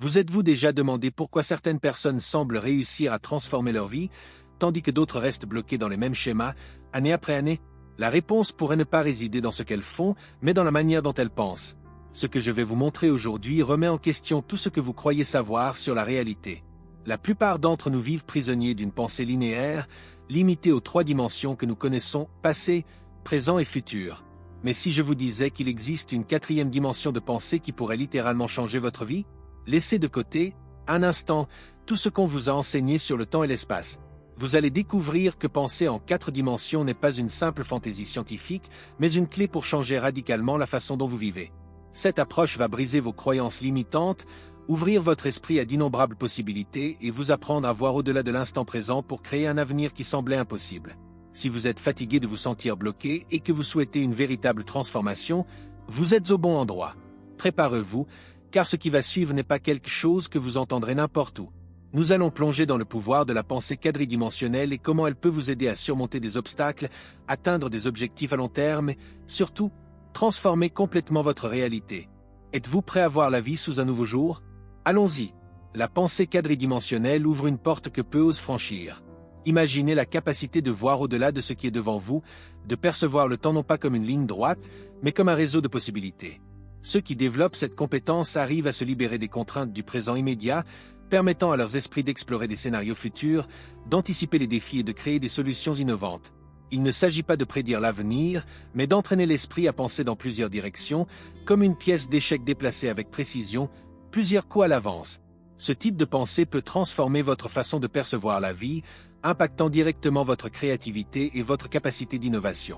Vous êtes-vous déjà demandé pourquoi certaines personnes semblent réussir à transformer leur vie, tandis que d'autres restent bloquées dans les mêmes schémas, année après année? La réponse pourrait ne pas résider dans ce qu'elles font, mais dans la manière dont elles pensent. Ce que je vais vous montrer aujourd'hui remet en question tout ce que vous croyez savoir sur la réalité. La plupart d'entre nous vivent prisonniers d'une pensée linéaire, limitée aux 3 dimensions que nous connaissons, passé, présent et futur. Mais si je vous disais qu'il existe une 4e dimension de pensée qui pourrait littéralement changer votre vie? Laissez de côté, un instant, tout ce qu'on vous a enseigné sur le temps et l'espace. Vous allez découvrir que penser en 4 dimensions n'est pas une simple fantaisie scientifique, mais une clé pour changer radicalement la façon dont vous vivez. Cette approche va briser vos croyances limitantes, ouvrir votre esprit à d'innombrables possibilités et vous apprendre à voir au-delà de l'instant présent pour créer un avenir qui semblait impossible. Si vous êtes fatigué de vous sentir bloqué et que vous souhaitez une véritable transformation, vous êtes au bon endroit. Préparez-vous, car ce qui va suivre n'est pas quelque chose que vous entendrez n'importe où. Nous allons plonger dans le pouvoir de la pensée quadridimensionnelle et comment elle peut vous aider à surmonter des obstacles, atteindre des objectifs à long terme et, surtout, transformer complètement votre réalité. Êtes-vous prêt à voir la vie sous un nouveau jour? Allons-y. La pensée quadridimensionnelle ouvre une porte que peu osent franchir. Imaginez la capacité de voir au-delà de ce qui est devant vous, de percevoir le temps non pas comme une ligne droite, mais comme un réseau de possibilités. Ceux qui développent cette compétence arrivent à se libérer des contraintes du présent immédiat, permettant à leurs esprits d'explorer des scénarios futurs, d'anticiper les défis et de créer des solutions innovantes. Il ne s'agit pas de prédire l'avenir, mais d'entraîner l'esprit à penser dans plusieurs directions, comme une pièce d'échec déplacée avec précision, plusieurs coups à l'avance. Ce type de pensée peut transformer votre façon de percevoir la vie, impactant directement votre créativité et votre capacité d'innovation.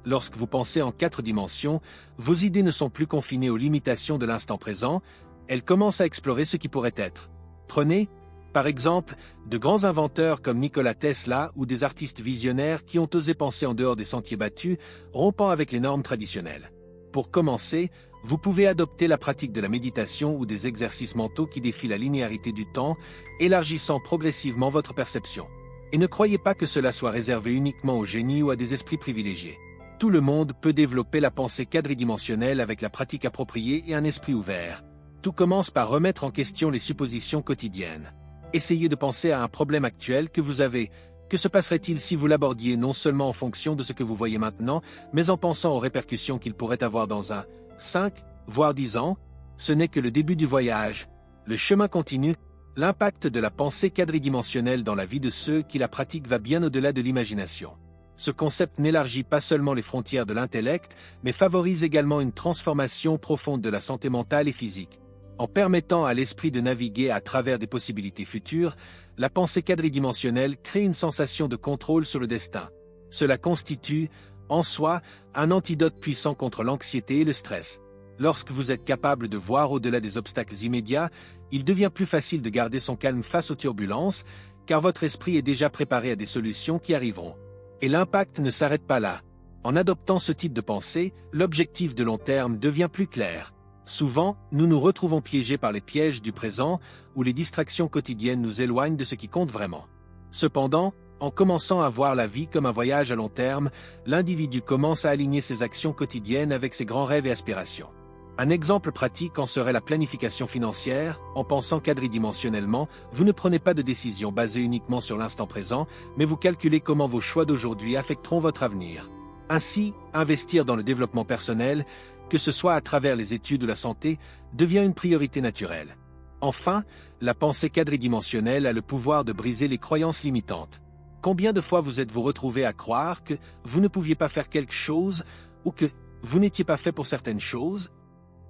Lorsque vous pensez en 4 dimensions, vos idées ne sont plus confinées aux limitations de l'instant présent, elles commencent à explorer ce qui pourrait être. Prenez, par exemple, de grands inventeurs comme Nikola Tesla ou des artistes visionnaires qui ont osé penser en dehors des sentiers battus, rompant avec les normes traditionnelles. Pour commencer, vous pouvez adopter la pratique de la méditation ou des exercices mentaux qui défient la linéarité du temps, élargissant progressivement votre perception. Et ne croyez pas que cela soit réservé uniquement aux génies ou à des esprits privilégiés. Tout le monde peut développer la pensée quadridimensionnelle avec la pratique appropriée et un esprit ouvert. Tout commence par remettre en question les suppositions quotidiennes. Essayez de penser à un problème actuel que vous avez. Que se passerait-il si vous l'abordiez non seulement en fonction de ce que vous voyez maintenant, mais en pensant aux répercussions qu'il pourrait avoir dans 5, voire 10 ans? Ce n'est que le début du voyage. Le chemin continue. L'impact de la pensée quadridimensionnelle dans la vie de ceux qui la pratiquent va bien au-delà de l'imagination. Ce concept n'élargit pas seulement les frontières de l'intellect, mais favorise également une transformation profonde de la santé mentale et physique. En permettant à l'esprit de naviguer à travers des possibilités futures, la pensée quadridimensionnelle crée une sensation de contrôle sur le destin. Cela constitue, en soi, un antidote puissant contre l'anxiété et le stress. Lorsque vous êtes capable de voir au-delà des obstacles immédiats, il devient plus facile de garder son calme face aux turbulences, car votre esprit est déjà préparé à des solutions qui arriveront. Et l'impact ne s'arrête pas là. En adoptant ce type de pensée, l'objectif de long terme devient plus clair. Souvent, nous nous retrouvons piégés par les pièges du présent, où les distractions quotidiennes nous éloignent de ce qui compte vraiment. Cependant, en commençant à voir la vie comme un voyage à long terme, l'individu commence à aligner ses actions quotidiennes avec ses grands rêves et aspirations. Un exemple pratique en serait la planification financière. En pensant quadridimensionnellement, vous ne prenez pas de décisions basées uniquement sur l'instant présent, mais vous calculez comment vos choix d'aujourd'hui affecteront votre avenir. Ainsi, investir dans le développement personnel, que ce soit à travers les études ou la santé, devient une priorité naturelle. Enfin, la pensée quadridimensionnelle a le pouvoir de briser les croyances limitantes. Combien de fois vous êtes-vous retrouvé à croire que vous ne pouviez pas faire quelque chose ou que vous n'étiez pas fait pour certaines choses?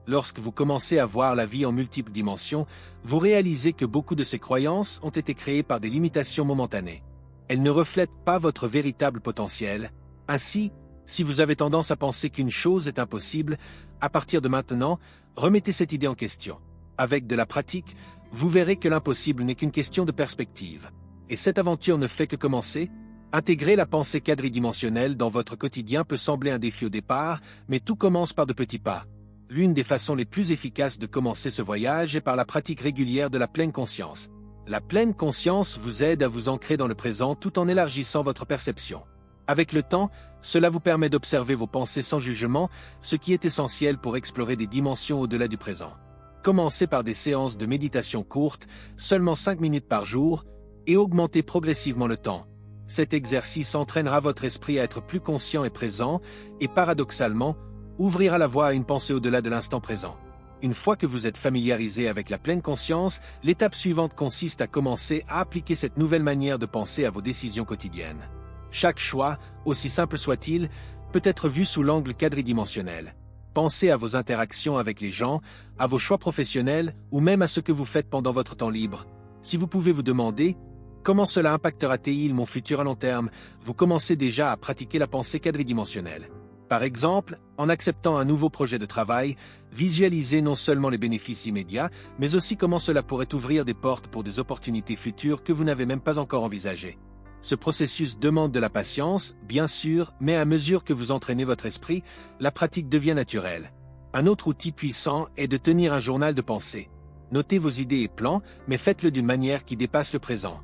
Lorsque vous commencez à voir la vie en multiples dimensions, vous réalisez que beaucoup de ces croyances ont été créées par des limitations momentanées. Elles ne reflètent pas votre véritable potentiel. Ainsi, si vous avez tendance à penser qu'une chose est impossible, à partir de maintenant, remettez cette idée en question. Avec de la pratique, vous verrez que l'impossible n'est qu'une question de perspective. Et cette aventure ne fait que commencer. Intégrer la pensée quadridimensionnelle dans votre quotidien peut sembler un défi au départ, mais tout commence par de petits pas. L'une des façons les plus efficaces de commencer ce voyage est par la pratique régulière de la pleine conscience. La pleine conscience vous aide à vous ancrer dans le présent tout en élargissant votre perception. Avec le temps, cela vous permet d'observer vos pensées sans jugement, ce qui est essentiel pour explorer des dimensions au-delà du présent. Commencez par des séances de méditation courtes, seulement 5 minutes par jour, et augmentez progressivement le temps. Cet exercice entraînera votre esprit à être plus conscient et présent, et paradoxalement, ouvrira la voie à une pensée au-delà de l'instant présent. Une fois que vous êtes familiarisé avec la pleine conscience, l'étape suivante consiste à commencer à appliquer cette nouvelle manière de penser à vos décisions quotidiennes. Chaque choix, aussi simple soit-il, peut être vu sous l'angle quadridimensionnel. Pensez à vos interactions avec les gens, à vos choix professionnels ou même à ce que vous faites pendant votre temps libre. Si vous pouvez vous demander « Comment cela impactera-t-il mon futur à long terme ?», vous commencez déjà à pratiquer la pensée quadridimensionnelle. Par exemple, en acceptant un nouveau projet de travail, visualisez non seulement les bénéfices immédiats, mais aussi comment cela pourrait ouvrir des portes pour des opportunités futures que vous n'avez même pas encore envisagées. Ce processus demande de la patience, bien sûr, mais à mesure que vous entraînez votre esprit, la pratique devient naturelle. Un autre outil puissant est de tenir un journal de pensée. Notez vos idées et plans, mais faites-le d'une manière qui dépasse le présent.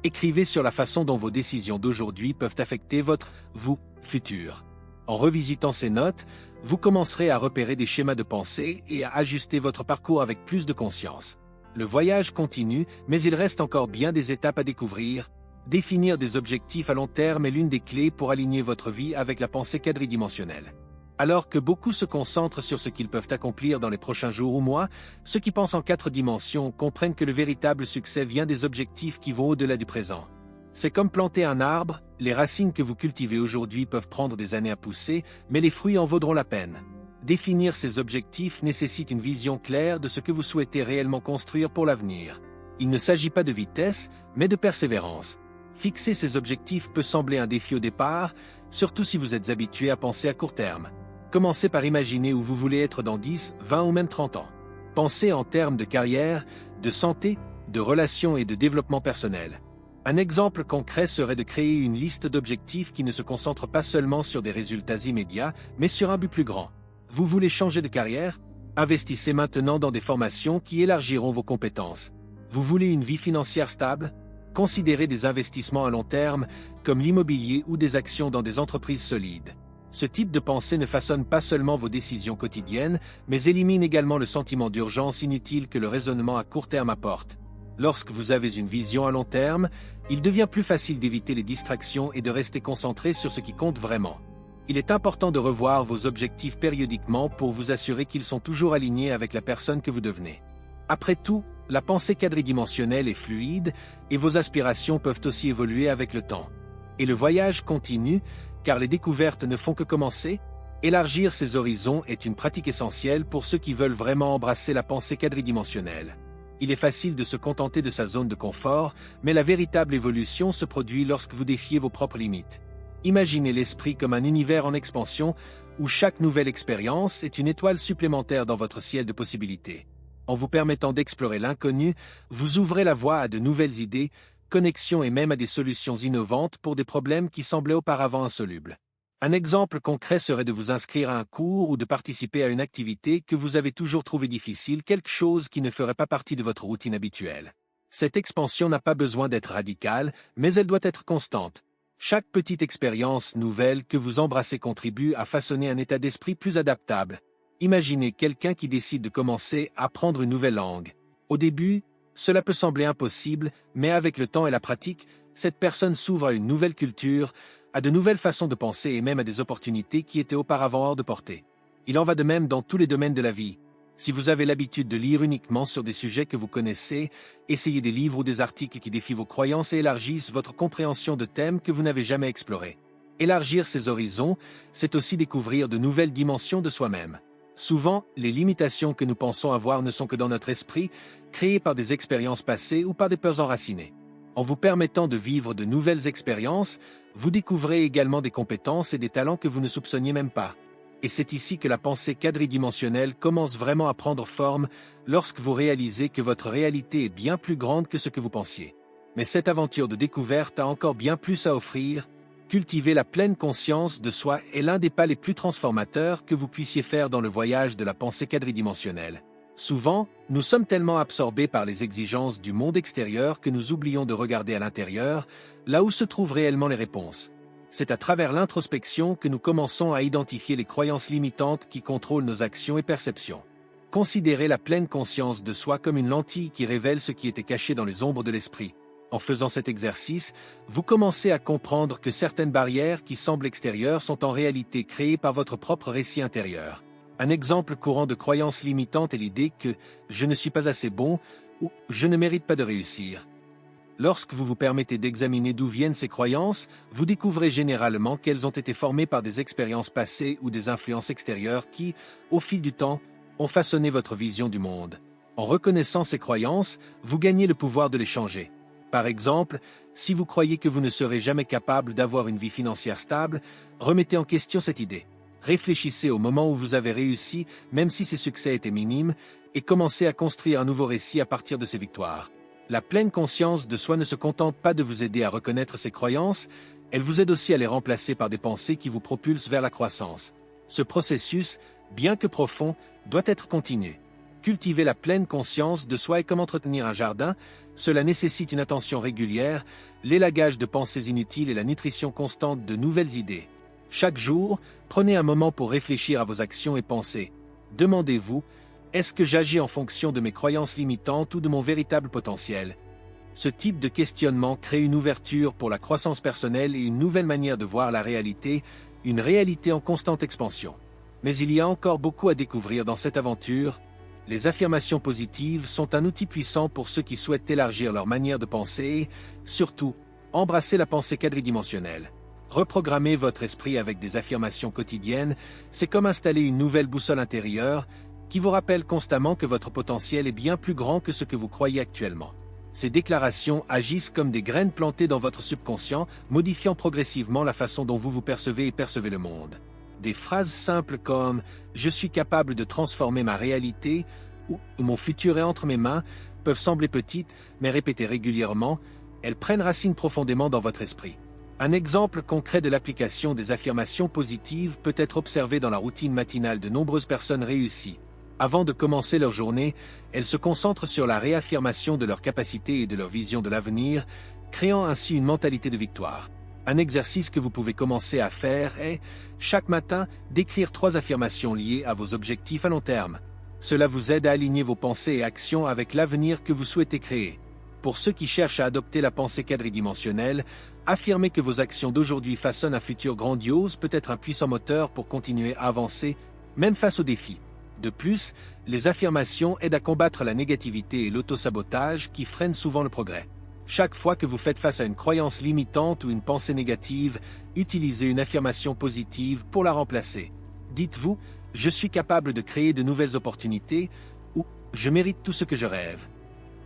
Écrivez sur la façon dont vos décisions d'aujourd'hui peuvent affecter votre « vous » futur. En revisitant ces notes, vous commencerez à repérer des schémas de pensée et à ajuster votre parcours avec plus de conscience. Le voyage continue, mais il reste encore bien des étapes à découvrir. Définir des objectifs à long terme est l'une des clés pour aligner votre vie avec la pensée quadridimensionnelle. Alors que beaucoup se concentrent sur ce qu'ils peuvent accomplir dans les prochains jours ou mois, ceux qui pensent en 4 dimensions comprennent que le véritable succès vient des objectifs qui vont au-delà du présent. C'est comme planter un arbre, les racines que vous cultivez aujourd'hui peuvent prendre des années à pousser, mais les fruits en vaudront la peine. Définir ces objectifs nécessite une vision claire de ce que vous souhaitez réellement construire pour l'avenir. Il ne s'agit pas de vitesse, mais de persévérance. Fixer ces objectifs peut sembler un défi au départ, surtout si vous êtes habitué à penser à court terme. Commencez par imaginer où vous voulez être dans 10, 20 ou même 30 ans. Pensez en termes de carrière, de santé, de relations et de développement personnel. Un exemple concret serait de créer une liste d'objectifs qui ne se concentre pas seulement sur des résultats immédiats, mais sur un but plus grand. Vous voulez changer de carrière? Investissez maintenant dans des formations qui élargiront vos compétences. Vous voulez une vie financière stable? Considérez des investissements à long terme, comme l'immobilier ou des actions dans des entreprises solides. Ce type de pensée ne façonne pas seulement vos décisions quotidiennes, mais élimine également le sentiment d'urgence inutile que le raisonnement à court terme apporte. Lorsque vous avez une vision à long terme, il devient plus facile d'éviter les distractions et de rester concentré sur ce qui compte vraiment. Il est important de revoir vos objectifs périodiquement pour vous assurer qu'ils sont toujours alignés avec la personne que vous devenez. Après tout, la pensée quadridimensionnelle est fluide et vos aspirations peuvent aussi évoluer avec le temps. Et le voyage continue, car les découvertes ne font que commencer. Élargir ses horizons est une pratique essentielle pour ceux qui veulent vraiment embrasser la pensée quadridimensionnelle. Il est facile de se contenter de sa zone de confort, mais la véritable évolution se produit lorsque vous défiez vos propres limites. Imaginez l'esprit comme un univers en expansion, où chaque nouvelle expérience est une étoile supplémentaire dans votre ciel de possibilités. En vous permettant d'explorer l'inconnu, vous ouvrez la voie à de nouvelles idées, connexions et même à des solutions innovantes pour des problèmes qui semblaient auparavant insolubles. Un exemple concret serait de vous inscrire à un cours ou de participer à une activité que vous avez toujours trouvé difficile, quelque chose qui ne ferait pas partie de votre routine habituelle. Cette expansion n'a pas besoin d'être radicale, mais elle doit être constante. Chaque petite expérience nouvelle que vous embrassez contribue à façonner un état d'esprit plus adaptable. Imaginez quelqu'un qui décide de commencer à apprendre une nouvelle langue. Au début, cela peut sembler impossible, mais avec le temps et la pratique, cette personne s'ouvre à une nouvelle culture, à de nouvelles façons de penser et même à des opportunités qui étaient auparavant hors de portée. Il en va de même dans tous les domaines de la vie. Si vous avez l'habitude de lire uniquement sur des sujets que vous connaissez, essayez des livres ou des articles qui défient vos croyances et élargissent votre compréhension de thèmes que vous n'avez jamais explorés. Élargir ses horizons, c'est aussi découvrir de nouvelles dimensions de soi-même. Souvent, les limitations que nous pensons avoir ne sont que dans notre esprit, créées par des expériences passées ou par des peurs enracinées. En vous permettant de vivre de nouvelles expériences, vous découvrez également des compétences et des talents que vous ne soupçonniez même pas. Et c'est ici que la pensée quadridimensionnelle commence vraiment à prendre forme, lorsque vous réalisez que votre réalité est bien plus grande que ce que vous pensiez. Mais cette aventure de découverte a encore bien plus à offrir. Cultiver la pleine conscience de soi est l'un des pas les plus transformateurs que vous puissiez faire dans le voyage de la pensée quadridimensionnelle. Souvent, nous sommes tellement absorbés par les exigences du monde extérieur que nous oublions de regarder à l'intérieur, là où se trouvent réellement les réponses. C'est à travers l'introspection que nous commençons à identifier les croyances limitantes qui contrôlent nos actions et perceptions. Considérez la pleine conscience de soi comme une lentille qui révèle ce qui était caché dans les ombres de l'esprit. En faisant cet exercice, vous commencez à comprendre que certaines barrières qui semblent extérieures sont en réalité créées par votre propre récit intérieur. Un exemple courant de croyance limitante est l'idée que « je ne suis pas assez bon » ou « je ne mérite pas de réussir ». Lorsque vous vous permettez d'examiner d'où viennent ces croyances, vous découvrez généralement qu'elles ont été formées par des expériences passées ou des influences extérieures qui, au fil du temps, ont façonné votre vision du monde. En reconnaissant ces croyances, vous gagnez le pouvoir de les changer. Par exemple, si vous croyez que vous ne serez jamais capable d'avoir une vie financière stable, remettez en question cette idée. Réfléchissez au moment où vous avez réussi, même si ces succès étaient minimes, et commencez à construire un nouveau récit à partir de ces victoires. La pleine conscience de soi ne se contente pas de vous aider à reconnaître ces croyances, elle vous aide aussi à les remplacer par des pensées qui vous propulsent vers la croissance. Ce processus, bien que profond, doit être continu. Cultiver la pleine conscience de soi est comme entretenir un jardin, cela nécessite une attention régulière, l'élagage de pensées inutiles et la nutrition constante de nouvelles idées. Chaque jour, prenez un moment pour réfléchir à vos actions et pensées. Demandez-vous, est-ce que j'agis en fonction de mes croyances limitantes ou de mon véritable potentiel? Ce type de questionnement crée une ouverture pour la croissance personnelle et une nouvelle manière de voir la réalité, une réalité en constante expansion. Mais il y a encore beaucoup à découvrir dans cette aventure. Les affirmations positives sont un outil puissant pour ceux qui souhaitent élargir leur manière de penser et, surtout, embrasser la pensée quadridimensionnelle. Reprogrammer votre esprit avec des affirmations quotidiennes, c'est comme installer une nouvelle boussole intérieure qui vous rappelle constamment que votre potentiel est bien plus grand que ce que vous croyez actuellement. Ces déclarations agissent comme des graines plantées dans votre subconscient, modifiant progressivement la façon dont vous vous percevez et percevez le monde. Des phrases simples comme « je suis capable de transformer ma réalité » ou « mon futur est entre mes mains » peuvent sembler petites, mais répétées régulièrement, elles prennent racine profondément dans votre esprit. Un exemple concret de l'application des affirmations positives peut être observé dans la routine matinale de nombreuses personnes réussies. Avant de commencer leur journée, elles se concentrent sur la réaffirmation de leurs capacités et de leur vision de l'avenir, créant ainsi une mentalité de victoire. Un exercice que vous pouvez commencer à faire est, chaque matin, d'écrire 3 affirmations liées à vos objectifs à long terme. Cela vous aide à aligner vos pensées et actions avec l'avenir que vous souhaitez créer. Pour ceux qui cherchent à adopter la pensée quadridimensionnelle, affirmer que vos actions d'aujourd'hui façonnent un futur grandiose peut être un puissant moteur pour continuer à avancer, même face aux défis. De plus, les affirmations aident à combattre la négativité et l'autosabotage qui freinent souvent le progrès. Chaque fois que vous faites face à une croyance limitante ou une pensée négative, utilisez une affirmation positive pour la remplacer. Dites-vous « Je suis capable de créer de nouvelles opportunités » ou « Je mérite tout ce que je rêve ».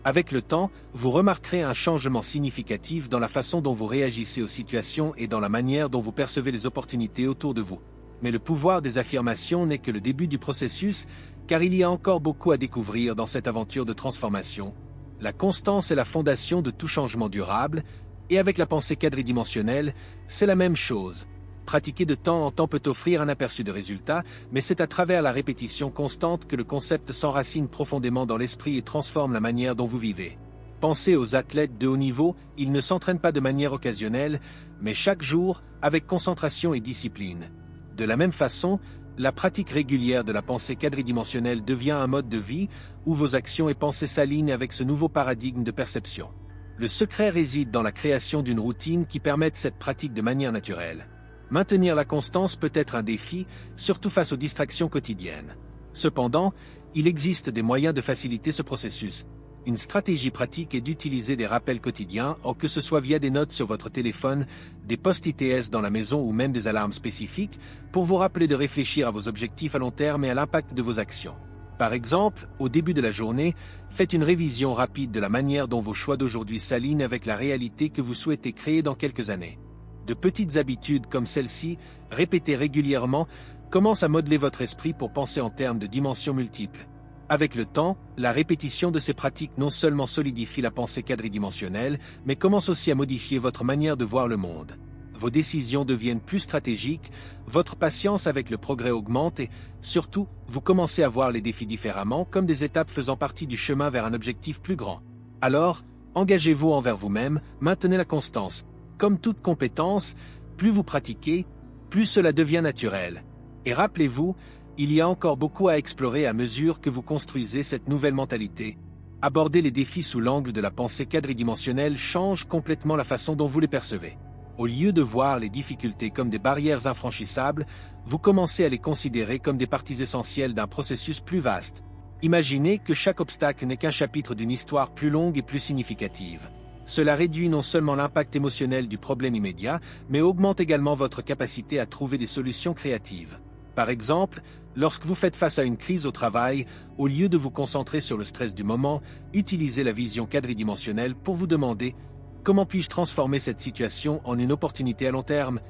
Avec le temps, vous remarquerez un changement significatif dans la façon dont vous réagissez aux situations et dans la manière dont vous percevez les opportunités autour de vous. Mais le pouvoir des affirmations n'est que le début du processus, car il y a encore beaucoup à découvrir dans cette aventure de transformation. La constance est la fondation de tout changement durable, et avec la pensée quadridimensionnelle, c'est la même chose. Pratiquer de temps en temps peut offrir un aperçu de résultats, mais c'est à travers la répétition constante que le concept s'enracine profondément dans l'esprit et transforme la manière dont vous vivez. Pensez aux athlètes de haut niveau, ils ne s'entraînent pas de manière occasionnelle, mais chaque jour, avec concentration et discipline. De la même façon, la pratique régulière de la pensée quadridimensionnelle devient un mode de vie où vos actions et pensées s'alignent avec ce nouveau paradigme de perception. Le secret réside dans la création d'une routine qui permette cette pratique de manière naturelle. Maintenir la constance peut être un défi, surtout face aux distractions quotidiennes. Cependant, il existe des moyens de faciliter ce processus. Une stratégie pratique est d'utiliser des rappels quotidiens, que ce soit via des notes sur votre téléphone, des post-it dans la maison ou même des alarmes spécifiques, pour vous rappeler de réfléchir à vos objectifs à long terme et à l'impact de vos actions. Par exemple, au début de la journée, faites une révision rapide de la manière dont vos choix d'aujourd'hui s'alignent avec la réalité que vous souhaitez créer dans quelques années. De petites habitudes comme celle-ci, répétées régulièrement, commencent à modeler votre esprit pour penser en termes de dimensions multiples. Avec le temps, la répétition de ces pratiques non seulement solidifie la pensée quadridimensionnelle, mais commence aussi à modifier votre manière de voir le monde. Vos décisions deviennent plus stratégiques, votre patience avec le progrès augmente et, surtout, vous commencez à voir les défis différemment comme des étapes faisant partie du chemin vers un objectif plus grand. Alors, engagez-vous envers vous-même, maintenez la constance. Comme toute compétence, plus vous pratiquez, plus cela devient naturel. Et rappelez-vous, Il y a encore beaucoup à explorer à mesure que vous construisez cette nouvelle mentalité. Aborder les défis sous l'angle de la pensée quadridimensionnelle change complètement la façon dont vous les percevez. Au lieu de voir les difficultés comme des barrières infranchissables, vous commencez à les considérer comme des parties essentielles d'un processus plus vaste. Imaginez que chaque obstacle n'est qu'un chapitre d'une histoire plus longue et plus significative. Cela réduit non seulement l'impact émotionnel du problème immédiat, mais augmente également votre capacité à trouver des solutions créatives. Par exemple, lorsque vous faites face à une crise au travail, au lieu de vous concentrer sur le stress du moment, utilisez la vision quadridimensionnelle pour vous demander « Comment puis-je transformer cette situation en une opportunité à long terme ?»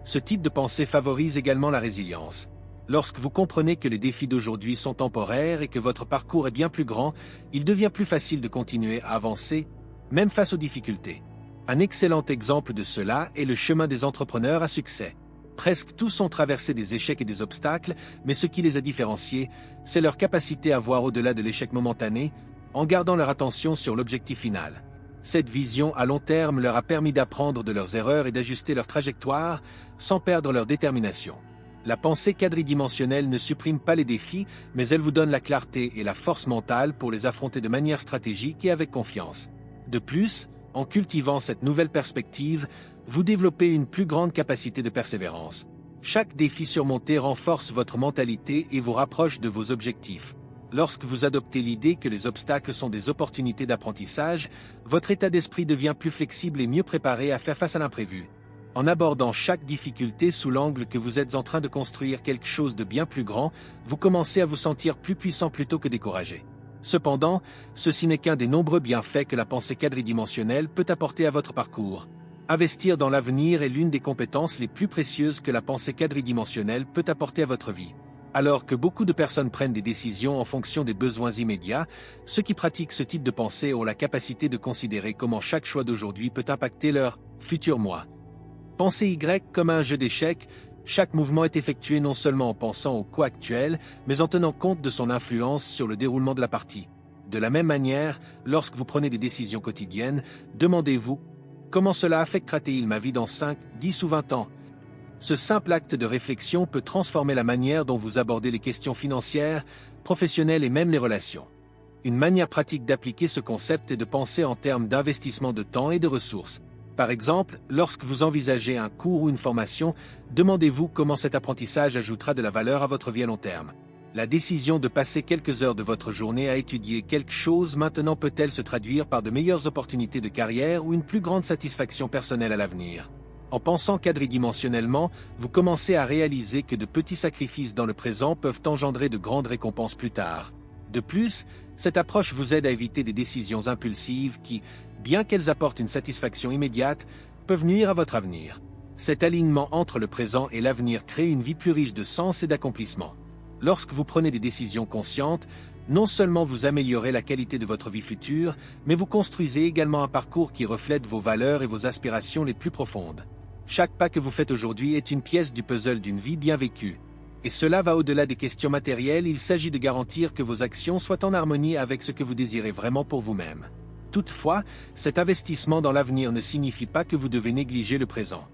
Ce type de pensée favorise également la résilience. Lorsque vous comprenez que les défis d'aujourd'hui sont temporaires et que votre parcours est bien plus grand, il devient plus facile de continuer à avancer, même face aux difficultés. Un excellent exemple de cela est le chemin des entrepreneurs à succès. Presque tous ont traversé des échecs et des obstacles, mais ce qui les a différenciés, c'est leur capacité à voir au-delà de l'échec momentané, en gardant leur attention sur l'objectif final. Cette vision à long terme leur a permis d'apprendre de leurs erreurs et d'ajuster leur trajectoire, sans perdre leur détermination. La pensée quadridimensionnelle ne supprime pas les défis, mais elle vous donne la clarté et la force mentale pour les affronter de manière stratégique et avec confiance. De plus, en cultivant cette nouvelle perspective, vous développez une plus grande capacité de persévérance. Chaque défi surmonté renforce votre mentalité et vous rapproche de vos objectifs. Lorsque vous adoptez l'idée que les obstacles sont des opportunités d'apprentissage, votre état d'esprit devient plus flexible et mieux préparé à faire face à l'imprévu. En abordant chaque difficulté sous l'angle que vous êtes en train de construire quelque chose de bien plus grand, vous commencez à vous sentir plus puissant plutôt que découragé. Cependant, ceci n'est qu'un des nombreux bienfaits que la pensée quadridimensionnelle peut apporter à votre parcours. Investir dans l'avenir est l'une des compétences les plus précieuses que la pensée quadridimensionnelle peut apporter à votre vie. Alors que beaucoup de personnes prennent des décisions en fonction des besoins immédiats, ceux qui pratiquent ce type de pensée ont la capacité de considérer comment chaque choix d'aujourd'hui peut impacter leur futur moi. Pensez Y comme un jeu d'échecs, chaque mouvement est effectué non seulement en pensant au quoi actuel, mais en tenant compte de son influence sur le déroulement de la partie. De la même manière, lorsque vous prenez des décisions quotidiennes, demandez-vous « Comment cela affectera-t-il ma vie dans 5, 10 ou 20 ans ?» Ce simple acte de réflexion peut transformer la manière dont vous abordez les questions financières, professionnelles et même les relations. Une manière pratique d'appliquer ce concept est de penser en termes d'investissement de temps et de ressources. Par exemple, lorsque vous envisagez un cours ou une formation, demandez-vous comment cet apprentissage ajoutera de la valeur à votre vie à long terme. La décision de passer quelques heures de votre journée à étudier quelque chose maintenant peut-elle se traduire par de meilleures opportunités de carrière ou une plus grande satisfaction personnelle à l'avenir. En pensant quadridimensionnellement, vous commencez à réaliser que de petits sacrifices dans le présent peuvent engendrer de grandes récompenses plus tard. De plus, cette approche vous aide à éviter des décisions impulsives qui, bien qu'elles apportent une satisfaction immédiate, peuvent nuire à votre avenir. Cet alignement entre le présent et l'avenir crée une vie plus riche de sens et d'accomplissement. Lorsque vous prenez des décisions conscientes, non seulement vous améliorez la qualité de votre vie future, mais vous construisez également un parcours qui reflète vos valeurs et vos aspirations les plus profondes. Chaque pas que vous faites aujourd'hui est une pièce du puzzle d'une vie bien vécue. Et cela va au-delà des questions matérielles, il s'agit de garantir que vos actions soient en harmonie avec ce que vous désirez vraiment pour vous-même. Toutefois, cet investissement dans l'avenir ne signifie pas que vous devez négliger le présent.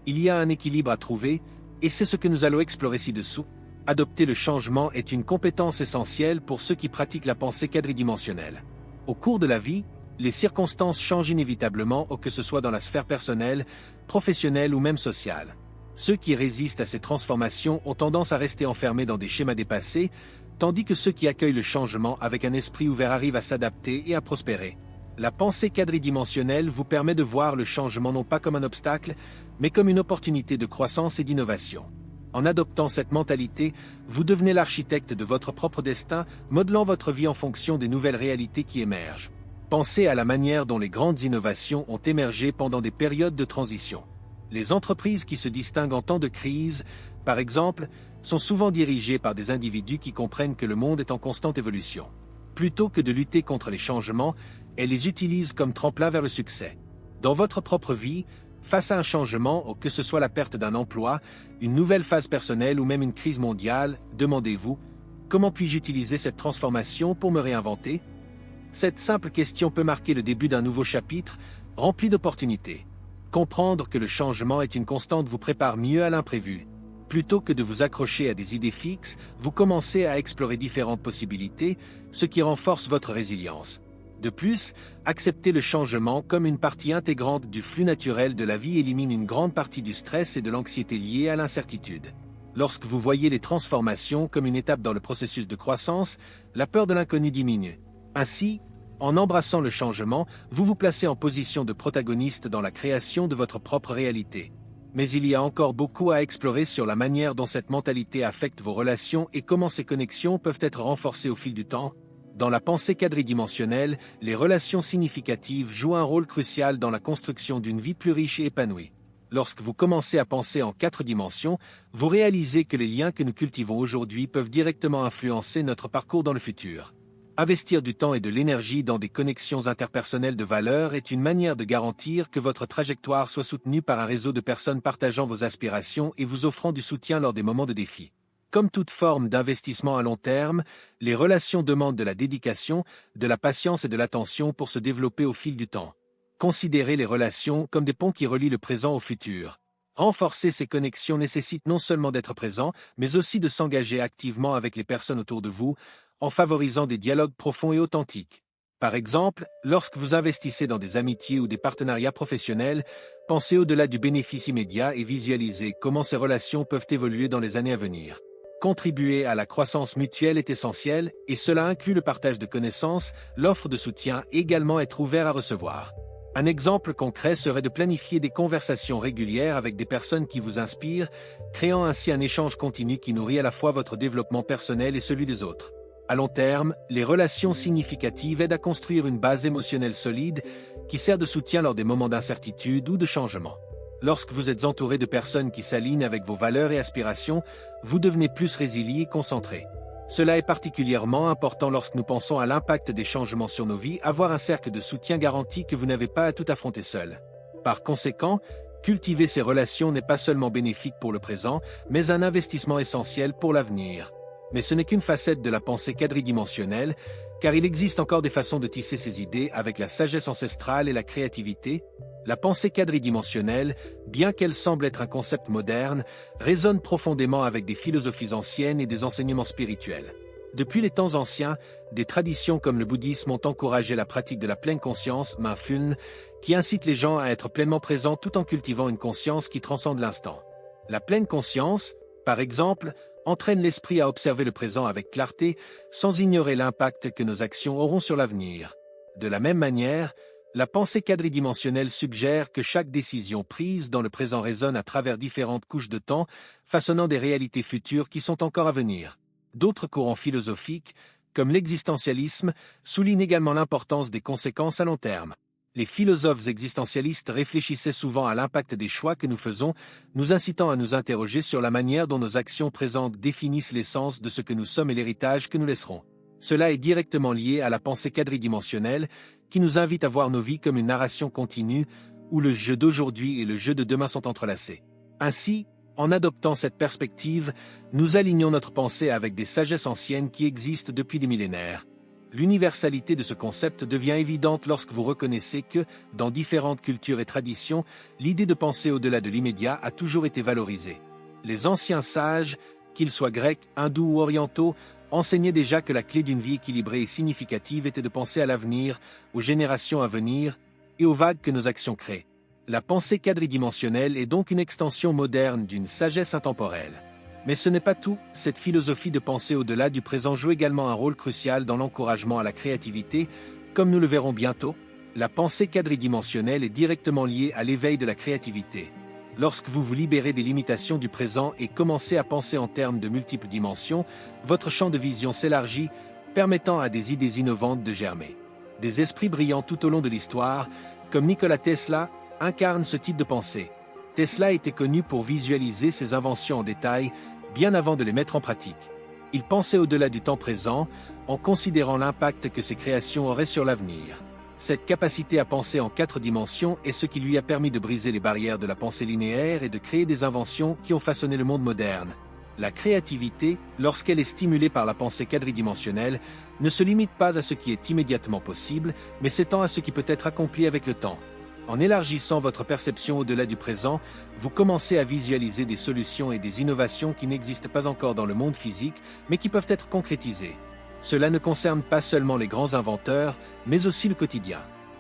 Il y a un équilibre à trouver, et c'est ce que nous allons explorer ci-dessous. Adopter le changement est une compétence essentielle pour ceux qui pratiquent la pensée quadridimensionnelle. Au cours de la vie, les circonstances changent inévitablement, que ce soit dans la sphère personnelle, professionnelle ou même sociale. Ceux qui résistent à ces transformations ont tendance à rester enfermés dans des schémas dépassés, tandis que ceux qui accueillent le changement avec un esprit ouvert arrivent à s'adapter et à prospérer. La pensée quadridimensionnelle vous permet de voir le changement non pas comme un obstacle, mais comme une opportunité de croissance et d'innovation. En adoptant cette mentalité, vous devenez l'architecte de votre propre destin, modelant votre vie en fonction des nouvelles réalités qui émergent. Pensez à la manière dont les grandes innovations ont émergé pendant des périodes de transition. Les entreprises qui se distinguent en temps de crise, par exemple, sont souvent dirigées par des individus qui comprennent que le monde est en constante évolution. Plutôt que de lutter contre les changements, elles les utilisent comme tremplin vers le succès. Dans votre propre vie, face à un changement, ou que ce soit la perte d'un emploi, une nouvelle phase personnelle ou même une crise mondiale, demandez-vous « Comment puis-je utiliser cette transformation pour me réinventer ?» Cette simple question peut marquer le début d'un nouveau chapitre, rempli d'opportunités. Comprendre que le changement est une constante vous prépare mieux à l'imprévu. Plutôt que de vous accrocher à des idées fixes, vous commencez à explorer différentes possibilités, ce qui renforce votre résilience. De plus, accepter le changement comme une partie intégrante du flux naturel de la vie élimine une grande partie du stress et de l'anxiété liée à l'incertitude. Lorsque vous voyez les transformations comme une étape dans le processus de croissance, la peur de l'inconnu diminue. Ainsi, en embrassant le changement, vous vous placez en position de protagoniste dans la création de votre propre réalité. Mais il y a encore beaucoup à explorer sur la manière dont cette mentalité affecte vos relations et comment ces connexions peuvent être renforcées au fil du temps. Dans la pensée quadridimensionnelle, les relations significatives jouent un rôle crucial dans la construction d'une vie plus riche et épanouie. Lorsque vous commencez à penser en 4 dimensions, vous réalisez que les liens que nous cultivons aujourd'hui peuvent directement influencer notre parcours dans le futur. Investir du temps et de l'énergie dans des connexions interpersonnelles de valeur est une manière de garantir que votre trajectoire soit soutenue par un réseau de personnes partageant vos aspirations et vous offrant du soutien lors des moments de défi. Comme toute forme d'investissement à long terme, les relations demandent de la dédication, de la patience et de l'attention pour se développer au fil du temps. Considérez les relations comme des ponts qui relient le présent au futur. Renforcer ces connexions nécessite non seulement d'être présent, mais aussi de s'engager activement avec les personnes autour de vous, en favorisant des dialogues profonds et authentiques. Par exemple, lorsque vous investissez dans des amitiés ou des partenariats professionnels, pensez au-delà du bénéfice immédiat et visualisez comment ces relations peuvent évoluer dans les années à venir. Contribuer à la croissance mutuelle est essentiel, et cela inclut le partage de connaissances, l'offre de soutien et également être ouvert à recevoir. Un exemple concret serait de planifier des conversations régulières avec des personnes qui vous inspirent, créant ainsi un échange continu qui nourrit à la fois votre développement personnel et celui des autres. À long terme, les relations significatives aident à construire une base émotionnelle solide qui sert de soutien lors des moments d'incertitude ou de changement. Lorsque vous êtes entouré de personnes qui s'alignent avec vos valeurs et aspirations, vous devenez plus résilient et concentré. Cela est particulièrement important lorsque nous pensons à l'impact des changements sur nos vies, avoir un cercle de soutien garantit que vous n'avez pas à tout affronter seul. Par conséquent, cultiver ces relations n'est pas seulement bénéfique pour le présent, mais un investissement essentiel pour l'avenir. Mais ce n'est qu'une facette de la pensée quadridimensionnelle, car il existe encore des façons de tisser ces idées avec la sagesse ancestrale et la créativité. La pensée quadridimensionnelle, bien qu'elle semble être un concept moderne, résonne profondément avec des philosophies anciennes et des enseignements spirituels. Depuis les temps anciens, des traditions comme le bouddhisme ont encouragé la pratique de la pleine conscience, mindfulness, qui incite les gens à être pleinement présents tout en cultivant une conscience qui transcende l'instant. La pleine conscience, par exemple, entraîne l'esprit à observer le présent avec clarté, sans ignorer l'impact que nos actions auront sur l'avenir. De la même manière, la pensée quadridimensionnelle suggère que chaque décision prise dans le présent résonne à travers différentes couches de temps, façonnant des réalités futures qui sont encore à venir. D'autres courants philosophiques, comme l'existentialisme, soulignent également l'importance des conséquences à long terme. Les philosophes existentialistes réfléchissaient souvent à l'impact des choix que nous faisons, nous incitant à nous interroger sur la manière dont nos actions présentes définissent l'essence de ce que nous sommes et l'héritage que nous laisserons. Cela est directement lié à la pensée quadridimensionnelle, qui nous invite à voir nos vies comme une narration continue, où le jeu d'aujourd'hui et le jeu de demain sont entrelacés. Ainsi, en adoptant cette perspective, nous alignons notre pensée avec des sagesses anciennes qui existent depuis des millénaires. L'universalité de ce concept devient évidente lorsque vous reconnaissez que, dans différentes cultures et traditions, l'idée de penser au-delà de l'immédiat a toujours été valorisée. Les anciens sages, qu'ils soient grecs, hindous ou orientaux, enseignaient déjà que la clé d'une vie équilibrée et significative était de penser à l'avenir, aux générations à venir et aux vagues que nos actions créent. La pensée quadridimensionnelle est donc une extension moderne d'une sagesse intemporelle. Mais ce n'est pas tout, cette philosophie de penser au-delà du présent joue également un rôle crucial dans l'encouragement à la créativité, comme nous le verrons bientôt. La pensée quadridimensionnelle est directement liée à l'éveil de la créativité. Lorsque vous vous libérez des limitations du présent et commencez à penser en termes de multiples dimensions, votre champ de vision s'élargit, permettant à des idées innovantes de germer. Des esprits brillants tout au long de l'histoire, comme Nikola Tesla, incarnent ce type de pensée. Tesla était connu pour visualiser ses inventions en détail, bien avant de les mettre en pratique. Il pensait au-delà du temps présent, en considérant l'impact que ses créations auraient sur l'avenir. Cette capacité à penser en 4 dimensions est ce qui lui a permis de briser les barrières de la pensée linéaire et de créer des inventions qui ont façonné le monde moderne. La créativité, lorsqu'elle est stimulée par la pensée quadridimensionnelle, ne se limite pas à ce qui est immédiatement possible, mais s'étend à ce qui peut être accompli avec le temps. En élargissant votre perception au-delà du présent, vous commencez à visualiser des solutions et des innovations qui n'existent pas encore dans le monde physique, mais qui peuvent être concrétisées. Cela ne concerne pas seulement les grands inventeurs, mais aussi le quotidien.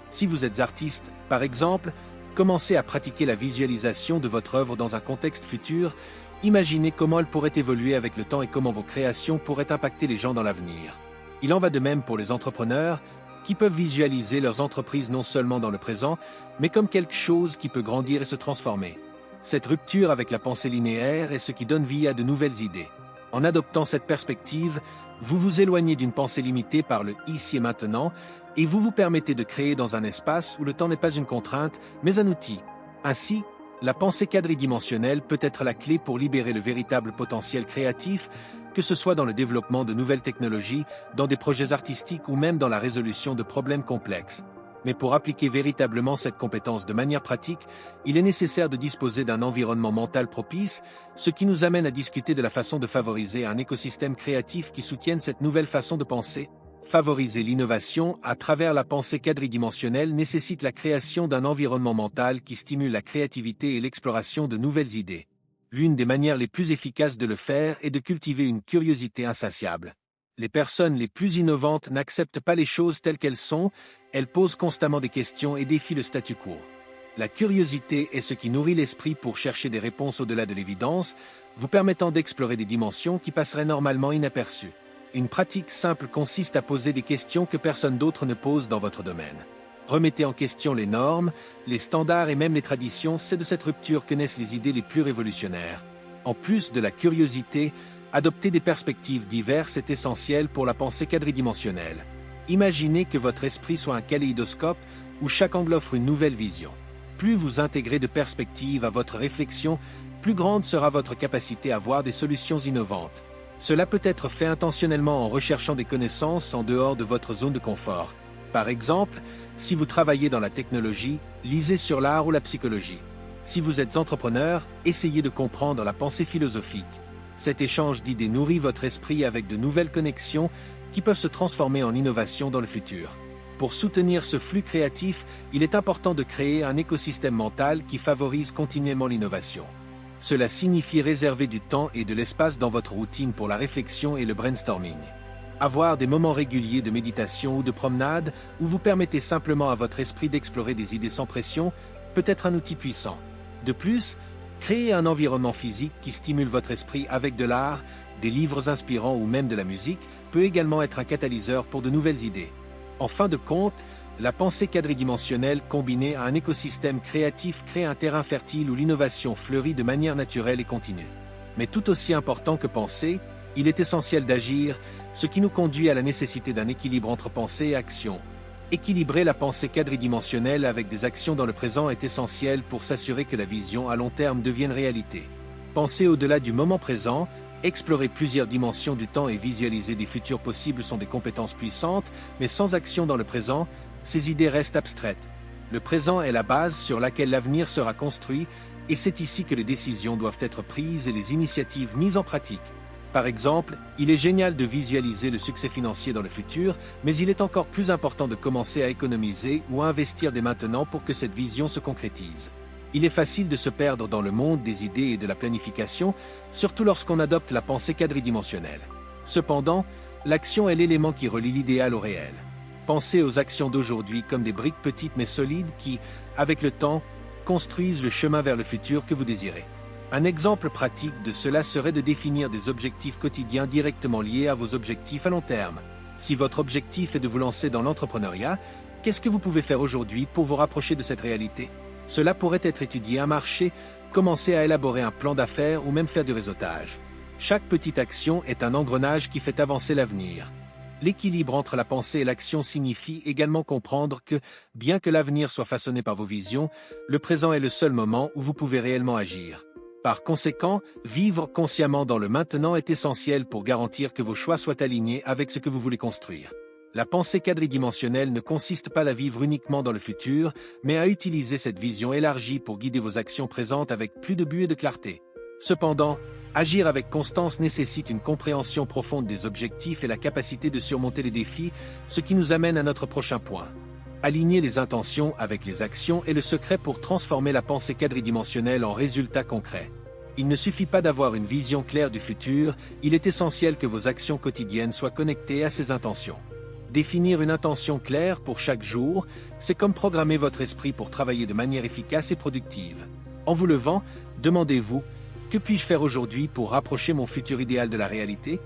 Si vous êtes artiste, par exemple, commencez à pratiquer la visualisation de votre œuvre dans un contexte futur. Imaginez comment elle pourrait évoluer avec le temps et comment vos créations pourraient impacter les gens dans l'avenir. Il en va de même pour les entrepreneurs, qui peuvent visualiser leurs entreprises non seulement dans le présent, mais comme quelque chose qui peut grandir et se transformer. Cette rupture avec la pensée linéaire est ce qui donne vie à de nouvelles idées. En adoptant cette perspective, vous vous éloignez d'une pensée limitée par le ici et maintenant, et vous vous permettez de créer dans un espace où le temps n'est pas une contrainte, mais un outil. Ainsi, la pensée quadridimensionnelle peut être la clé pour libérer le véritable potentiel créatif, que ce soit dans le développement de nouvelles technologies, dans des projets artistiques ou même dans la résolution de problèmes complexes. Mais pour appliquer véritablement cette compétence de manière pratique, il est nécessaire de disposer d'un environnement mental propice, ce qui nous amène à discuter de la façon de favoriser un écosystème créatif qui soutienne cette nouvelle façon de penser. Favoriser l'innovation à travers la pensée quadridimensionnelle nécessite la création d'un environnement mental qui stimule la créativité et l'exploration de nouvelles idées. L'une des manières les plus efficaces de le faire est de cultiver une curiosité insatiable. Les personnes les plus innovantes n'acceptent pas les choses telles qu'elles sont, elles posent constamment des questions et défient le statu quo. La curiosité est ce qui nourrit l'esprit pour chercher des réponses au-delà de l'évidence, vous permettant d'explorer des dimensions qui passeraient normalement inaperçues. Une pratique simple consiste à poser des questions que personne d'autre ne pose dans votre domaine. Remettez en question les normes, les standards et même les traditions, c'est de cette rupture que naissent les idées les plus révolutionnaires. En plus de la curiosité, adopter des perspectives diverses est essentiel pour la pensée quadridimensionnelle. Imaginez que votre esprit soit un kaléidoscope où chaque angle offre une nouvelle vision. Plus vous intégrez de perspectives à votre réflexion, plus grande sera votre capacité à voir des solutions innovantes. Cela peut être fait intentionnellement en recherchant des connaissances en dehors de votre zone de confort. Par exemple, si vous travaillez dans la technologie, lisez sur l'art ou la psychologie. Si vous êtes entrepreneur, essayez de comprendre la pensée philosophique. Cet échange d'idées nourrit votre esprit avec de nouvelles connexions qui peuvent se transformer en innovation dans le futur. Pour soutenir ce flux créatif, il est important de créer un écosystème mental qui favorise continuellement l'innovation. Cela signifie réserver du temps et de l'espace dans votre routine pour la réflexion et le brainstorming. Avoir des moments réguliers de méditation ou de promenade où vous permettez simplement à votre esprit d'explorer des idées sans pression peut être un outil puissant. De plus, créer un environnement physique qui stimule votre esprit avec de l'art, des livres inspirants ou même de la musique peut également être un catalyseur pour de nouvelles idées. En fin de compte, la pensée quadridimensionnelle combinée à un écosystème créatif crée un terrain fertile où l'innovation fleurit de manière naturelle et continue. Mais tout aussi important que penser, il est essentiel d'agir, ce qui nous conduit à la nécessité d'un équilibre entre pensée et action. Équilibrer la pensée quadridimensionnelle avec des actions dans le présent est essentiel pour s'assurer que la vision à long terme devienne réalité. Penser au-delà du moment présent, explorer plusieurs dimensions du temps et visualiser des futurs possibles sont des compétences puissantes, mais sans action dans le présent, ces idées restent abstraites. Le présent est la base sur laquelle l'avenir sera construit, et c'est ici que les décisions doivent être prises et les initiatives mises en pratique. Par exemple, il est génial de visualiser le succès financier dans le futur, mais il est encore plus important de commencer à économiser ou à investir dès maintenant pour que cette vision se concrétise. Il est facile de se perdre dans le monde des idées et de la planification, surtout lorsqu'on adopte la pensée quadridimensionnelle. Cependant, l'action est l'élément qui relie l'idéal au réel. Pensez aux actions d'aujourd'hui comme des briques petites mais solides qui, avec le temps, construisent le chemin vers le futur que vous désirez. Un exemple pratique de cela serait de définir des objectifs quotidiens directement liés à vos objectifs à long terme. Si votre objectif est de vous lancer dans l'entrepreneuriat, qu'est-ce que vous pouvez faire aujourd'hui pour vous rapprocher de cette réalité? Cela pourrait être étudier un marché, commencer à élaborer un plan d'affaires ou même faire du réseautage. Chaque petite action est un engrenage qui fait avancer l'avenir. L'équilibre entre la pensée et l'action signifie également comprendre que, bien que l'avenir soit façonné par vos visions, le présent est le seul moment où vous pouvez réellement agir. Par conséquent, vivre consciemment dans le maintenant est essentiel pour garantir que vos choix soient alignés avec ce que vous voulez construire. La pensée quadridimensionnelle ne consiste pas à vivre uniquement dans le futur, mais à utiliser cette vision élargie pour guider vos actions présentes avec plus de but et de clarté. Cependant, agir avec constance nécessite une compréhension profonde des objectifs et la capacité de surmonter les défis, ce qui nous amène à notre prochain point. Aligner les intentions avec les actions est le secret pour transformer la pensée quadridimensionnelle en résultats concrets. Il ne suffit pas d'avoir une vision claire du futur, il est essentiel que vos actions quotidiennes soient connectées à ces intentions. Définir une intention claire pour chaque jour, c'est comme programmer votre esprit pour travailler de manière efficace et productive. En vous levant, demandez-vous « Que puis-je faire aujourd'hui pour rapprocher mon futur idéal de la réalité ?»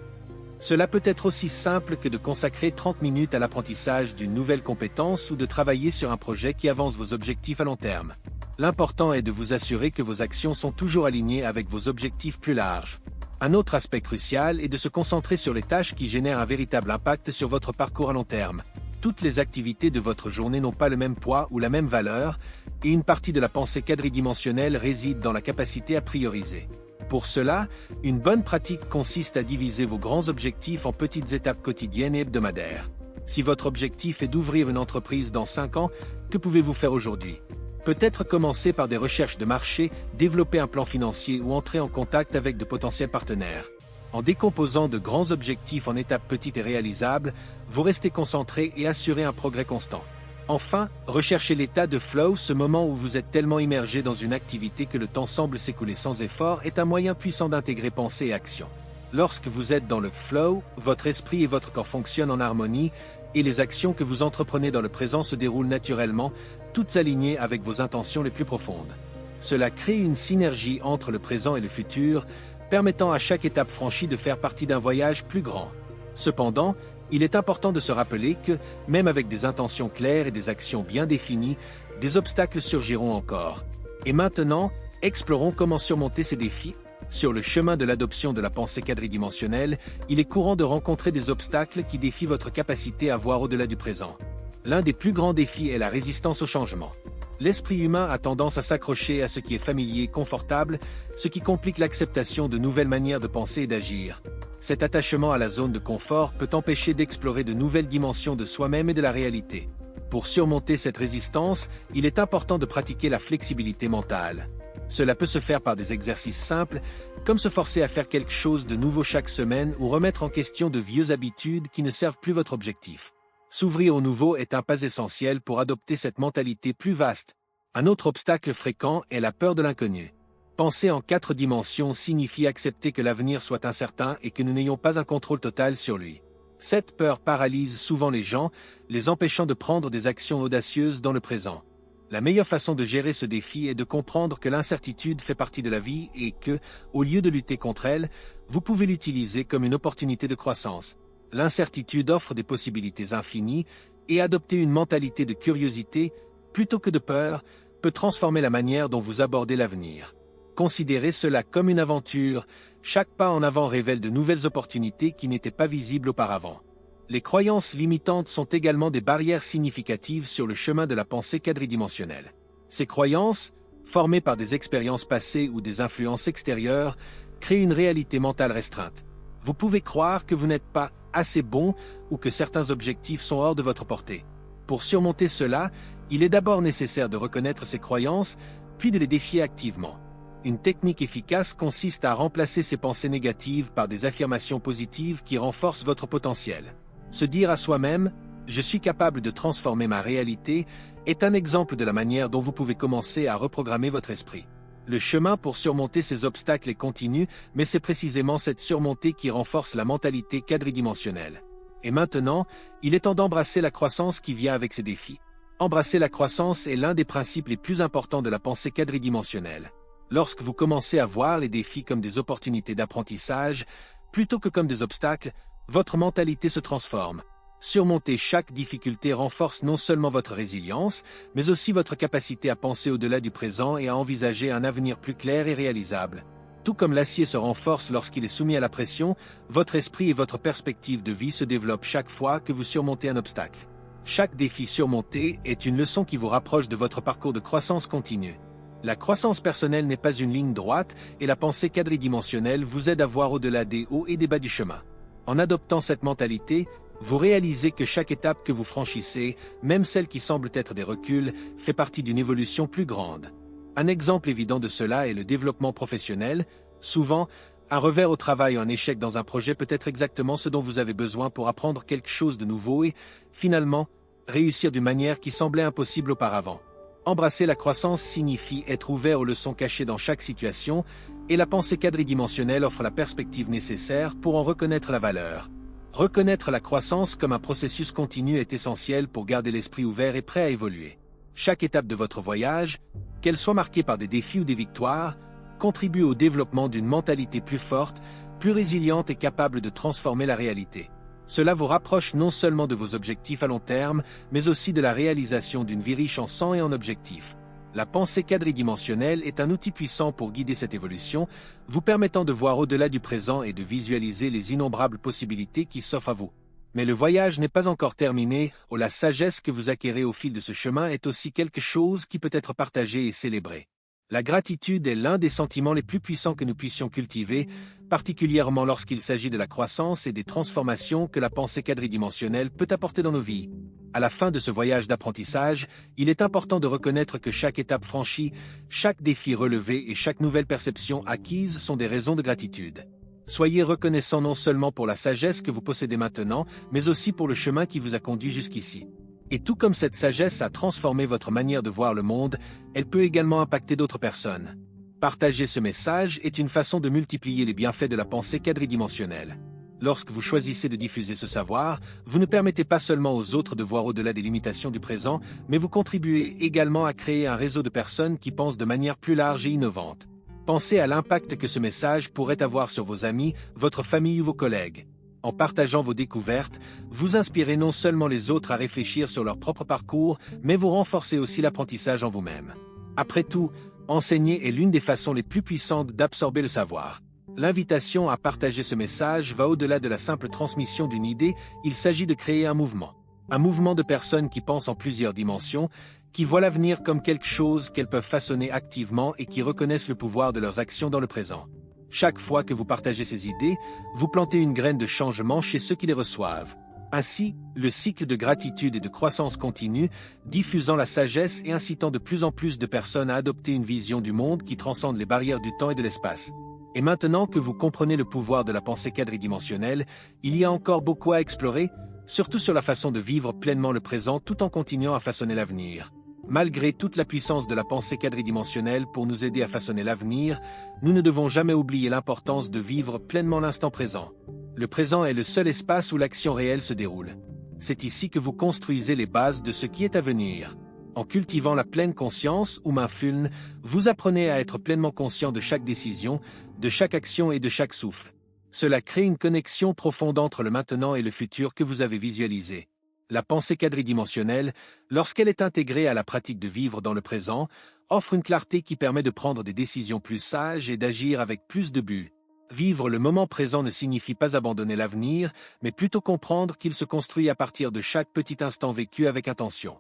Cela peut être aussi simple que de consacrer 30 minutes à l'apprentissage d'une nouvelle compétence ou de travailler sur un projet qui avance vos objectifs à long terme. L'important est de vous assurer que vos actions sont toujours alignées avec vos objectifs plus larges. Un autre aspect crucial est de se concentrer sur les tâches qui génèrent un véritable impact sur votre parcours à long terme. Toutes les activités de votre journée n'ont pas le même poids ou la même valeur, et une partie de la pensée quadridimensionnelle réside dans la capacité à prioriser. Pour cela, une bonne pratique consiste à diviser vos grands objectifs en petites étapes quotidiennes et hebdomadaires. Si votre objectif est d'ouvrir une entreprise dans 5 ans, que pouvez-vous faire aujourd'hui ? Peut-être commencer par des recherches de marché, développer un plan financier ou entrer en contact avec de potentiels partenaires. En décomposant de grands objectifs en étapes petites et réalisables, vous restez concentré et assurez un progrès constant. Enfin, recherchez l'état de flow, ce moment où vous êtes tellement immergé dans une activité que le temps semble s'écouler sans effort, est un moyen puissant d'intégrer pensée et action. Lorsque vous êtes dans le flow, votre esprit et votre corps fonctionnent en harmonie, et les actions que vous entreprenez dans le présent se déroulent naturellement, toutes alignées avec vos intentions les plus profondes. Cela crée une synergie entre le présent et le futur, permettant à chaque étape franchie de faire partie d'un voyage plus grand. Cependant, il est important de se rappeler que, même avec des intentions claires et des actions bien définies, des obstacles surgiront encore. Et maintenant, explorons comment surmonter ces défis. Sur le chemin de l'adoption de la pensée quadridimensionnelle, il est courant de rencontrer des obstacles qui défient votre capacité à voir au-delà du présent. L'un des plus grands défis est la résistance au changement. L'esprit humain a tendance à s'accrocher à ce qui est familier et confortable, ce qui complique l'acceptation de nouvelles manières de penser et d'agir. Cet attachement à la zone de confort peut empêcher d'explorer de nouvelles dimensions de soi-même et de la réalité. Pour surmonter cette résistance, il est important de pratiquer la flexibilité mentale. Cela peut se faire par des exercices simples, comme se forcer à faire quelque chose de nouveau chaque semaine ou remettre en question de vieilles habitudes qui ne servent plus votre objectif. S'ouvrir au nouveau est un pas essentiel pour adopter cette mentalité plus vaste. Un autre obstacle fréquent est la peur de l'inconnu. Penser en 4 dimensions signifie accepter que l'avenir soit incertain et que nous n'ayons pas un contrôle total sur lui. Cette peur paralyse souvent les gens, les empêchant de prendre des actions audacieuses dans le présent. La meilleure façon de gérer ce défi est de comprendre que l'incertitude fait partie de la vie et que, au lieu de lutter contre elle, vous pouvez l'utiliser comme une opportunité de croissance. L'incertitude offre des possibilités infinies et adopter une mentalité de curiosité, plutôt que de peur, peut transformer la manière dont vous abordez l'avenir. Considérez cela comme une aventure, chaque pas en avant révèle de nouvelles opportunités qui n'étaient pas visibles auparavant. Les croyances limitantes sont également des barrières significatives sur le chemin de la pensée quadridimensionnelle. Ces croyances, formées par des expériences passées ou des influences extérieures, créent une réalité mentale restreinte. Vous pouvez croire que vous n'êtes pas assez bon ou que certains objectifs sont hors de votre portée. Pour surmonter cela, il est d'abord nécessaire de reconnaître ces croyances, puis de les défier activement. Une technique efficace consiste à remplacer ces pensées négatives par des affirmations positives qui renforcent votre potentiel. Se dire à soi-même « Je suis capable de transformer ma réalité » est un exemple de la manière dont vous pouvez commencer à reprogrammer votre esprit. Le chemin pour surmonter ces obstacles est continu, mais c'est précisément cette surmontée qui renforce la mentalité quadridimensionnelle. Et maintenant, il est temps d'embrasser la croissance qui vient avec ces défis. Embrasser la croissance est l'un des principes les plus importants de la pensée quadridimensionnelle. Lorsque vous commencez à voir les défis comme des opportunités d'apprentissage, plutôt que comme des obstacles, votre mentalité se transforme. Surmonter chaque difficulté renforce non seulement votre résilience, mais aussi votre capacité à penser au-delà du présent et à envisager un avenir plus clair et réalisable. Tout comme l'acier se renforce lorsqu'il est soumis à la pression, votre esprit et votre perspective de vie se développent chaque fois que vous surmontez un obstacle. Chaque défi surmonté est une leçon qui vous rapproche de votre parcours de croissance continue. La croissance personnelle n'est pas une ligne droite et la pensée quadridimensionnelle vous aide à voir au-delà des hauts et des bas du chemin. En adoptant cette mentalité, vous réalisez que chaque étape que vous franchissez, même celle qui semble être des reculs, fait partie d'une évolution plus grande. Un exemple évident de cela est le développement professionnel. Souvent, un revers au travail ou un échec dans un projet peut être exactement ce dont vous avez besoin pour apprendre quelque chose de nouveau et, finalement, réussir d'une manière qui semblait impossible auparavant. Embrasser la croissance signifie être ouvert aux leçons cachées dans chaque situation, et la pensée quadridimensionnelle offre la perspective nécessaire pour en reconnaître la valeur. Reconnaître la croissance comme un processus continu est essentiel pour garder l'esprit ouvert et prêt à évoluer. Chaque étape de votre voyage, qu'elle soit marquée par des défis ou des victoires, contribue au développement d'une mentalité plus forte, plus résiliente et capable de transformer la réalité. Cela vous rapproche non seulement de vos objectifs à long terme, mais aussi de la réalisation d'une vie riche en sens et en objectifs. La pensée quadridimensionnelle est un outil puissant pour guider cette évolution, vous permettant de voir au-delà du présent et de visualiser les innombrables possibilités qui s'offrent à vous. Mais le voyage n'est pas encore terminé, la sagesse que vous acquérez au fil de ce chemin est aussi quelque chose qui peut être partagé et célébré. La gratitude est l'un des sentiments les plus puissants que nous puissions cultiver, particulièrement lorsqu'il s'agit de la croissance et des transformations que la pensée quadridimensionnelle peut apporter dans nos vies. À la fin de ce voyage d'apprentissage, il est important de reconnaître que chaque étape franchie, chaque défi relevé et chaque nouvelle perception acquise sont des raisons de gratitude. Soyez reconnaissant non seulement pour la sagesse que vous possédez maintenant, mais aussi pour le chemin qui vous a conduit jusqu'ici. Et tout comme cette sagesse a transformé votre manière de voir le monde, elle peut également impacter d'autres personnes. Partager ce message est une façon de multiplier les bienfaits de la pensée quadridimensionnelle. Lorsque vous choisissez de diffuser ce savoir, vous ne permettez pas seulement aux autres de voir au-delà des limitations du présent, mais vous contribuez également à créer un réseau de personnes qui pensent de manière plus large et innovante. Pensez à l'impact que ce message pourrait avoir sur vos amis, votre famille ou vos collègues. En partageant vos découvertes, vous inspirez non seulement les autres à réfléchir sur leur propre parcours, mais vous renforcez aussi l'apprentissage en vous-même. Après tout, enseigner est l'une des façons les plus puissantes d'absorber le savoir. L'invitation à partager ce message va au-delà de la simple transmission d'une idée, il s'agit de créer un mouvement. Un mouvement de personnes qui pensent en plusieurs dimensions, qui voient l'avenir comme quelque chose qu'elles peuvent façonner activement et qui reconnaissent le pouvoir de leurs actions dans le présent. Chaque fois que vous partagez ces idées, vous plantez une graine de changement chez ceux qui les reçoivent. Ainsi, le cycle de gratitude et de croissance continue, diffusant la sagesse et incitant de plus en plus de personnes à adopter une vision du monde qui transcende les barrières du temps et de l'espace. Et maintenant que vous comprenez le pouvoir de la pensée quadridimensionnelle, il y a encore beaucoup à explorer, surtout sur la façon de vivre pleinement le présent tout en continuant à façonner l'avenir. Malgré toute la puissance de la pensée quadridimensionnelle pour nous aider à façonner l'avenir, nous ne devons jamais oublier l'importance de vivre pleinement l'instant présent. Le présent est le seul espace où l'action réelle se déroule. C'est ici que vous construisez les bases de ce qui est à venir. En cultivant la pleine conscience ou mindfulness, vous apprenez à être pleinement conscient de chaque décision, de chaque action et de chaque souffle. Cela crée une connexion profonde entre le maintenant et le futur que vous avez visualisé. La pensée quadridimensionnelle, lorsqu'elle est intégrée à la pratique de vivre dans le présent, offre une clarté qui permet de prendre des décisions plus sages et d'agir avec plus de but. Vivre le moment présent ne signifie pas abandonner l'avenir, mais plutôt comprendre qu'il se construit à partir de chaque petit instant vécu avec intention.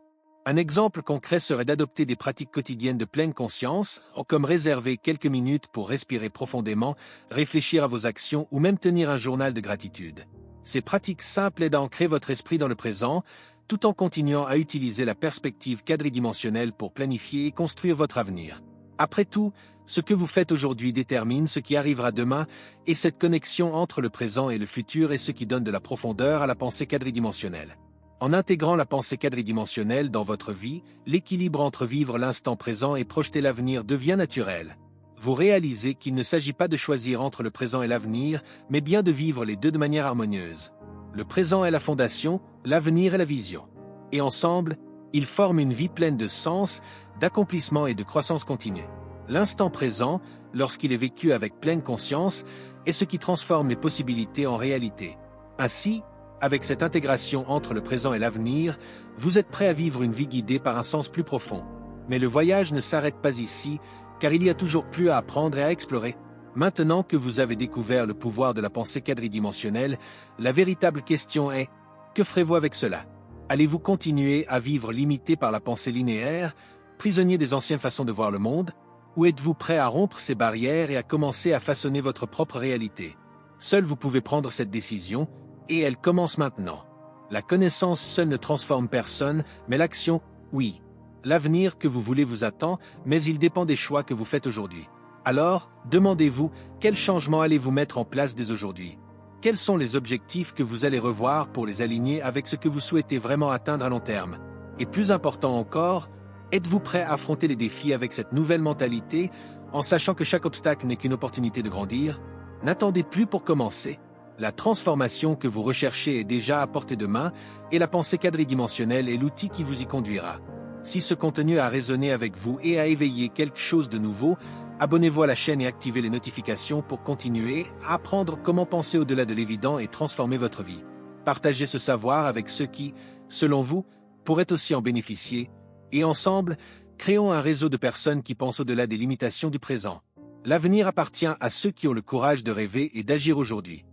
Un exemple concret serait d'adopter des pratiques quotidiennes de pleine conscience, comme réserver quelques minutes pour respirer profondément, réfléchir à vos actions ou même tenir un journal de gratitude. Ces pratiques simples aident à ancrer votre esprit dans le présent, tout en continuant à utiliser la perspective quadridimensionnelle pour planifier et construire votre avenir. Après tout, ce que vous faites aujourd'hui détermine ce qui arrivera demain, et cette connexion entre le présent et le futur est ce qui donne de la profondeur à la pensée quadridimensionnelle. En intégrant la pensée quadridimensionnelle dans votre vie, l'équilibre entre vivre l'instant présent et projeter l'avenir devient naturel. Vous réalisez qu'il ne s'agit pas de choisir entre le présent et l'avenir, mais bien de vivre les deux de manière harmonieuse. Le présent est la fondation, l'avenir est la vision. Et ensemble, ils forment une vie pleine de sens, d'accomplissement et de croissance continue. L'instant présent, lorsqu'il est vécu avec pleine conscience, est ce qui transforme les possibilités en réalité. Ainsi, avec cette intégration entre le présent et l'avenir, vous êtes prêt à vivre une vie guidée par un sens plus profond. Mais le voyage ne s'arrête pas ici, car il y a toujours plus à apprendre et à explorer. Maintenant que vous avez découvert le pouvoir de la pensée quadridimensionnelle, la véritable question est, que ferez-vous avec cela? Allez-vous continuer à vivre limité par la pensée linéaire, prisonnier des anciennes façons de voir le monde? Ou êtes-vous prêt à rompre ces barrières et à commencer à façonner votre propre réalité? Seul vous pouvez prendre cette décision, et elle commence maintenant. La connaissance seule ne transforme personne, mais l'action, oui. L'avenir que vous voulez vous attend, mais il dépend des choix que vous faites aujourd'hui. Alors, demandez-vous, quel changement allez-vous mettre en place dès aujourd'hui? Quels sont les objectifs que vous allez revoir pour les aligner avec ce que vous souhaitez vraiment atteindre à long terme? Et plus important encore, êtes-vous prêt à affronter les défis avec cette nouvelle mentalité, en sachant que chaque obstacle n'est qu'une opportunité de grandir? N'attendez plus pour commencer. La transformation que vous recherchez est déjà à portée de main et la pensée quadridimensionnelle est l'outil qui vous y conduira. Si ce contenu a résonné avec vous et a éveillé quelque chose de nouveau, abonnez-vous à la chaîne et activez les notifications pour continuer à apprendre comment penser au-delà de l'évident et transformer votre vie. Partagez ce savoir avec ceux qui, selon vous, pourraient aussi en bénéficier, et ensemble, créons un réseau de personnes qui pensent au-delà des limitations du présent. L'avenir appartient à ceux qui ont le courage de rêver et d'agir aujourd'hui.